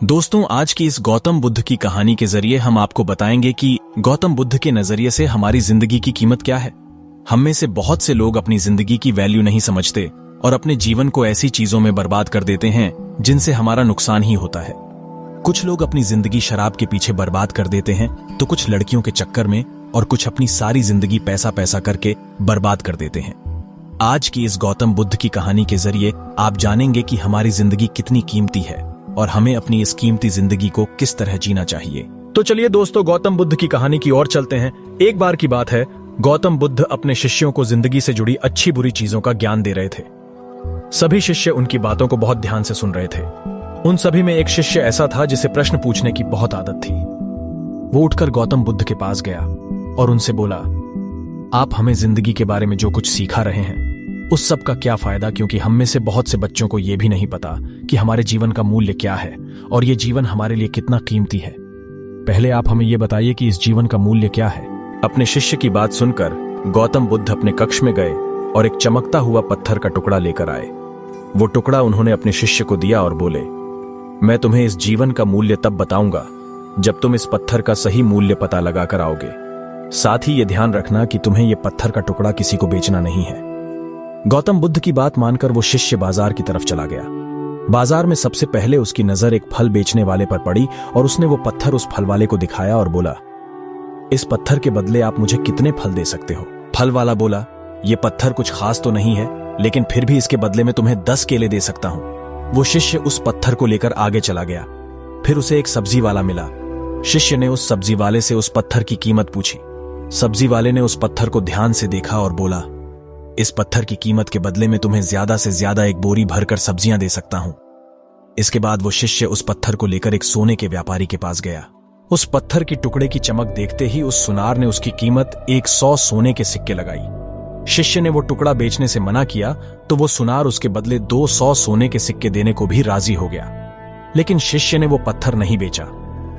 दोस्तों, आज की इस गौतम बुद्ध की कहानी के जरिए हम आपको बताएंगे कि गौतम बुद्ध के नजरिए से हमारी जिंदगी की कीमत क्या है। हम में से बहुत से लोग अपनी जिंदगी की वैल्यू नहीं समझते और अपने जीवन को ऐसी चीजों में बर्बाद कर देते हैं जिनसे हमारा नुकसान ही होता है। कुछ लोग अपनी जिंदगी शराब के पीछे बर्बाद कर देते हैं, तो कुछ लड़कियों के चक्कर में, और कुछ अपनी सारी जिंदगी पैसा पैसा करके बर्बाद कर देते हैं। आज की इस गौतम बुद्ध की कहानी के जरिए आप जानेंगे कि हमारी जिंदगी कितनी कीमती है और हमें अपनी इस कीमती जिंदगी को किस तरह जीना चाहिए। तो चलिए दोस्तों, गौतम बुद्ध की कहानी की ओर चलते हैं। एक बार की बात है, गौतम बुद्ध अपने शिष्यों को जिंदगी से जुड़ी अच्छी बुरी चीजों का ज्ञान दे रहे थे। सभी शिष्य उनकी बातों को बहुत ध्यान से सुन रहे थे। उन सभी में एक शिष्य ऐसा था जिसे प्रश्न पूछने की बहुत आदत थी। वो उठकर गौतम बुद्ध के पास गया और उनसे बोला, आप हमें जिंदगी के बारे में जो कुछ सिखा रहे हैं उस सब का क्या फायदा, क्योंकि हम में से बहुत से बच्चों को यह भी नहीं पता कि हमारे जीवन का मूल्य क्या है और ये जीवन हमारे लिए कितना कीमती है। पहले आप हमें यह बताइए कि इस जीवन का मूल्य क्या है। अपने शिष्य की बात सुनकर गौतम बुद्ध अपने कक्ष में गए और एक चमकता हुआ पत्थर का टुकड़ा लेकर आए। वो टुकड़ा उन्होंने अपने शिष्य को दिया और बोले, मैं तुम्हें इस जीवन का मूल्य तब बताऊंगा जब तुम इस पत्थर का सही मूल्य पता लगाकर आओगे। साथ ही ये ध्यान रखना कि तुम्हें यह पत्थर का टुकड़ा किसी को बेचना नहीं है। गौतम बुद्ध की बात मानकर वो शिष्य बाजार की तरफ चला गया। बाजार में सबसे पहले उसकी नजर एक फल बेचने वाले पर पड़ी और उसने वो पत्थर उस फल वाले को दिखाया और बोला, इस पत्थर के बदले आप मुझे कितने फल दे सकते हो। फल वाला बोला, ये पत्थर कुछ खास तो नहीं है, लेकिन फिर भी इसके बदले में तुम्हें 10 केले दे सकता हूं। वो शिष्य उस पत्थर को लेकर आगे चला गया। फिर उसे एक सब्जी वाला मिला। शिष्य ने उस सब्जी वाले से उस पत्थर की कीमत पूछी। सब्जी वाले ने उस पत्थर को ध्यान से देखा और बोला, इस पत्थर की कीमत के बदले में तुम्हें ज्यादा से ज्यादा एक बोरी भरकर सब्जियां दे सकता हूं। इसके बाद वो शिष्य उस पत्थर को लेकर एक सोने के व्यापारी के पास गया। उस पत्थर की टुकड़े की चमक देखते ही उस सुनार ने उसकी कीमत 100 सोने के सिक्के लगाई। शिष्य ने वो टुकड़ा बेचने से मना किया तो वो सुनार उसके बदले 200 सोने के सिक्के देने को भी राजी हो गया, लेकिन शिष्य ने वो पत्थर नहीं बेचा।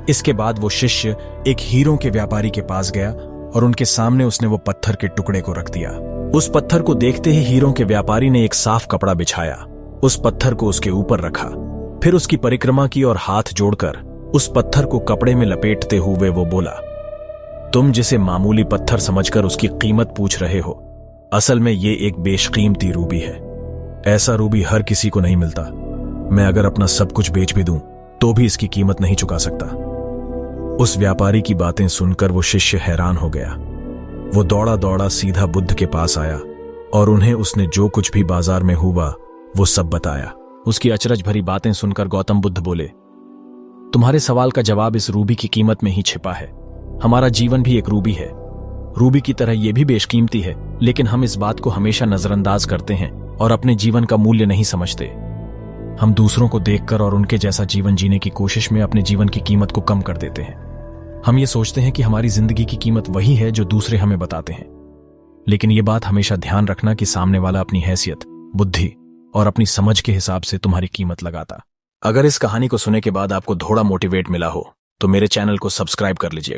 इसके बाद वो शिष्य एक हीरों के व्यापारी के पास गया और उनके सामने उसने वो पत्थर के टुकड़े को रख दिया। उस पत्थर को देखते ही हीरों के व्यापारी ने एक साफ कपड़ा बिछाया, उस पत्थर को उसके ऊपर रखा, फिर उसकी परिक्रमा की और हाथ जोड़कर उस पत्थर को कपड़े में लपेटते हुए वो बोला, तुम जिसे मामूली पत्थर समझकर उसकी कीमत पूछ रहे हो, असल में ये एक बेशकीमती रूबी है। ऐसा रूबी हर किसी को नहीं मिलता। मैं अगर अपना सब कुछ बेच भी दूं तो भी इसकी कीमत नहीं चुका सकता। उस व्यापारी की बातें सुनकर वो शिष्य हैरान हो गया। वो दौड़ा दौड़ा सीधा बुद्ध के पास आया और उन्हें उसने जो कुछ भी बाजार में हुआ वो सब बताया। उसकी अचरज भरी बातें सुनकर गौतम बुद्ध बोले, तुम्हारे सवाल का जवाब इस रूबी की कीमत में ही छिपा है। हमारा जीवन भी एक रूबी है। रूबी की तरह यह भी बेशकीमती है, लेकिन हम इस बात को हमेशा नजरअंदाज करते हैं और अपने जीवन का मूल्य नहीं समझते। हम दूसरों को देखकर और उनके जैसा जीवन जीने की कोशिश में अपने जीवन की कीमत को कम कर देते हैं। हम ये सोचते हैं कि हमारी जिंदगी की कीमत वही है जो दूसरे हमें बताते हैं, लेकिन ये बात हमेशा ध्यान रखना कि सामने वाला अपनी हैसियत, बुद्धि और अपनी समझ के हिसाब से तुम्हारी कीमत लगाता। अगर इस कहानी को सुनने के बाद आपको थोड़ा मोटिवेट मिला हो तो मेरे चैनल को सब्सक्राइब कर लीजिए।